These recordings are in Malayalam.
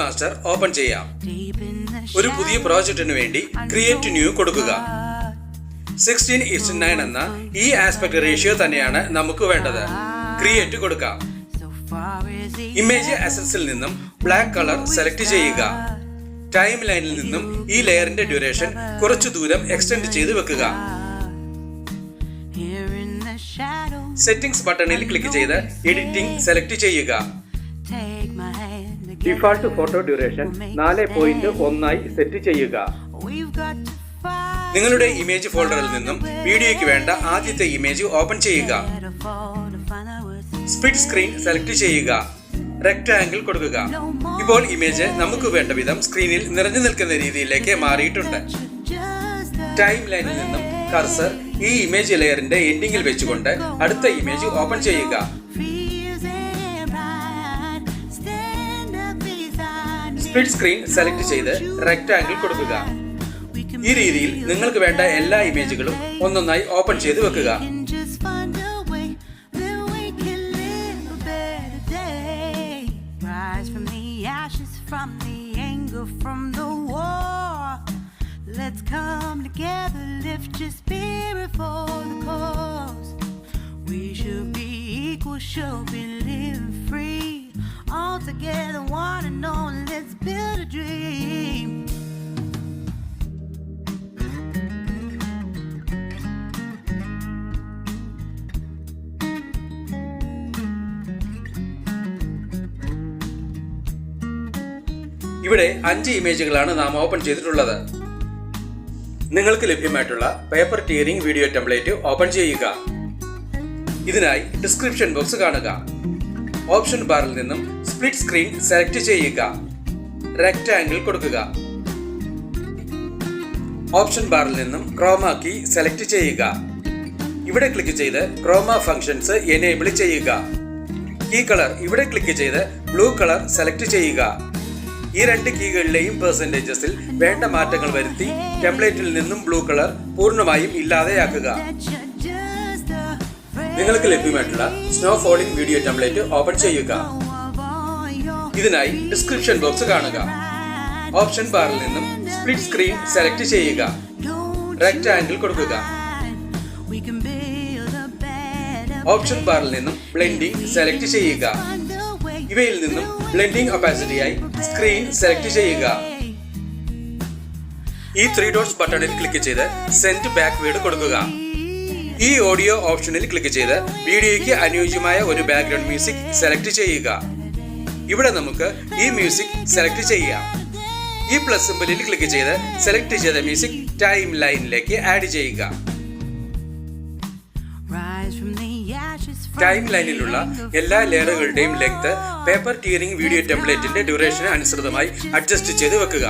മാസ്റ്റർ ഓപ്പൺ ചെയ്യാം. ഒരു പുതിയ പ്രോജക്റ്റിന് വേണ്ടി ക്രിയേറ്റ് ന്യൂ കൊടുക്കുക. 16:9 എന്ന ഈ ആസ്പെക്ട് റേഷ്യോ തന്നെയാണ് നമുക്ക് വേണ്ടത്. ക്രിയേറ്റ് കൊടുക്കാം. ഇമേജ് അസറ്റ്സിൽ നിന്നും ബ്ലാക്ക് കളർ സെലക്ട് ചെയ്യുക. ടൈം ലൈനിൽ നിന്നും ഈ ലെയറിന്റെ ഡ്യൂറേഷൻ കുറച്ചു ദൂരം എക്സ്റ്റെൻഡ് ചെയ്ത് വെക്കുക. സെറ്റിംഗ്സ് ബട്ടണിൽ ക്ലിക്ക് ചെയ്ത് എഡിറ്റിംഗ് സെലക്ട് ചെയ്യുക. ഡിഫാൾട്ട് ഫോട്ടോ ഡ്യൂറേഷൻ 4.1 സെറ്റ് ചെയ്യുക. നിങ്ങളുടെ ഇമേജ് ഫോൾഡറിൽ നിന്നും വീഡിയോയ്ക്ക് വേണ്ട ആദ്യത്തെ ഇമേജ് ഓപ്പൺ ചെയ്യുക. സ്പ്ലിറ്റ് സ്ക്രീൻ സെലക്ട് ചെയ്യുക. റെക്ടാംഗിൾ കൊടുക്കുക. ഇപ്പോൾ ഇമേജ് നമുക്ക് വേണ്ട വിധം സ്ക്രീനിൽ നിറഞ്ഞു നിൽക്കുന്ന രീതിയിലേക്ക് മാറിയിട്ടുണ്ട്. ടൈം ലൈനിൽ നിന്നും കർസർ ഈ ഇമേജ് ലെയറിന്റെ എൻഡിങ്ങിൽ വെച്ചുകൊണ്ട് അടുത്ത ഇമേജ് ഓപ്പൺ ചെയ്യുക. സ്പ്ലിറ്റ് സ്ക്രീൻ സെലക്ട് ചെയ്ത് റെക്ടാംഗിൾ കൊടുക്കുക. ഈ രീതിയിൽ നിങ്ങൾക്ക് വേണ്ട എല്ലാ ഇമേജുകളും ഒന്നൊന്നായി ഓപ്പൺ ചെയ്ത് വെക്കുക. From the anger from the war, let's come together, lift your spirit for the cause. We should be equal, should be living free, all together, one and all, let's build a dream. ഇവിടെ 5 ഇമേജുകളാണ് നാം ഓപ്പൺ ചെയ്തിട്ടുള്ളത്. നിങ്ങൾക്ക് ലഭ്യമായിട്ടുള്ള paper tearing video template open ചെയ്യുക. ഇതിനായി ഡിസ്ക്രിപ്ഷൻ ബോക്സ് കാണുക. ഓപ്ഷൻ ബാറിൽ നിന്നും സ്പ്ലിറ്റ് സ്ക്രീൻ സെലക്ട് ചെയ്യുക. റെക്ടാംഗിൾ കൊടുക്കുക. ഓപ്ഷൻ ബാറിൽ നിന്നും ക്രോമ കീ സെലക്ട് ചെയ്യുക. ഇവിടെ ക്ലിക്ക് ചെയ്ത് ക്രോമ ഫങ്ഷൻസ് എനേബിൾ ചെയ്യുക. കീ കളർ ഇവിടെ ക്ലിക്ക് ചെയ്ത് ബ്ലൂ കളർ സെലക്ട് ചെയ്യുക. ഈ 2 കീകളിലെയും പെർസെന്റേജസിൽ വേണ്ട മാറ്റങ്ങൾ വരുത്തി ടെംപ്ലേറ്റിൽ നിന്നും ബ്ലൂ കളർ പൂർണ്ണമായും ഇല്ലാതെയാക്കുക. നിങ്ങൾക്ക് ലഭ്യമായിട്ടുള്ള snow falling video template open ചെയ്യുക. ഇതിനായി ഡിസ്ക്രിപ്ഷൻ ബോക്സ് കാണുക. ഓപ്ഷൻ ബാറിൽ നിന്നും സ്പ്ലിറ്റ് സ്ക്രീൻ സെലക്ട് ചെയ്യുക. റെക്ടാംഗിൾ കൊടുക്കുക. ഓപ്ഷൻ ബാറിൽ നിന്നും ബ്ലെൻഡിംഗ് സെലക്ട് ചെയ്യുക. ഇവയിൽ നിന്നും ബ്ലെൻഡിംഗ് ഒപ്പാസിറ്റിയായി സ്ക്രീൻ സെലക്ട് ചെയ്യുക. ഈ 3 ഡോട്ട്സ് ബട്ടണിൽ ക്ലിക്ക് ചെയ്ത് സെൻഡ് ബാക്ക്വേർഡ് കൊടുക്കുക. ഈ ഓഡിയോ ഓപ്ഷനിൽ ക്ലിക്ക് ചെയ്ത് വീഡിയോയ്ക്ക് അനുയോജ്യമായ ഒരു ബാക്ക്ഗ്രൗണ്ട് മ്യൂസിക് സെലക്ട് ചെയ്യുക. ഇവിടെ നമുക്ക് ഈ മ്യൂസിക് സെലക്ട് ചെയ്യാം. ഈ പ്ലസ് സിംബലിൽ ക്ലിക്ക് ചെയ്ത് സെലക്ട് ചെയ്ത മ്യൂസിക് ടൈം ലൈനിലേക്ക് ആഡ് ചെയ്യുക. ടൈം ലൈനിലുള്ള എല്ലാ ലെയറുകളുടെയും ലെങ്ത് പേപ്പർ ടിയറിംഗ് വീഡിയോ ടെംപ്ലേറ്റിന്റെ ഡ്യൂറേഷന് അനുസൃതമായി അഡ്ജസ്റ്റ് ചെയ്ത് വെക്കുക.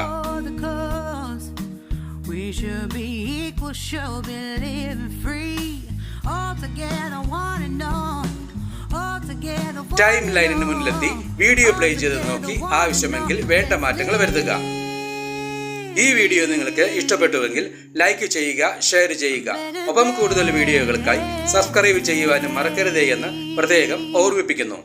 ടൈം ലൈനിന് മുന്നിലെത്തി വീഡിയോ പ്ലേ ചെയ്ത് നോക്കി ആവശ്യമെങ്കിൽ വേണ്ട മാറ്റങ്ങൾ വരുത്തുക. ഈ വീഡിയോ നിങ്ങൾക്ക് ഇഷ്ടപ്പെട്ടുവെങ്കിൽ ലൈക്ക് ചെയ്യുക, ഷെയർ ചെയ്യുക. ഒപ്പം കൂടുതൽ വീഡിയോകൾക്കായി സബ്സ്ക്രൈബ് ചെയ്യുവാനും മറക്കരുതേ എന്ന് പ്രത്യേകം ഓർമ്മിപ്പിക്കുന്നു.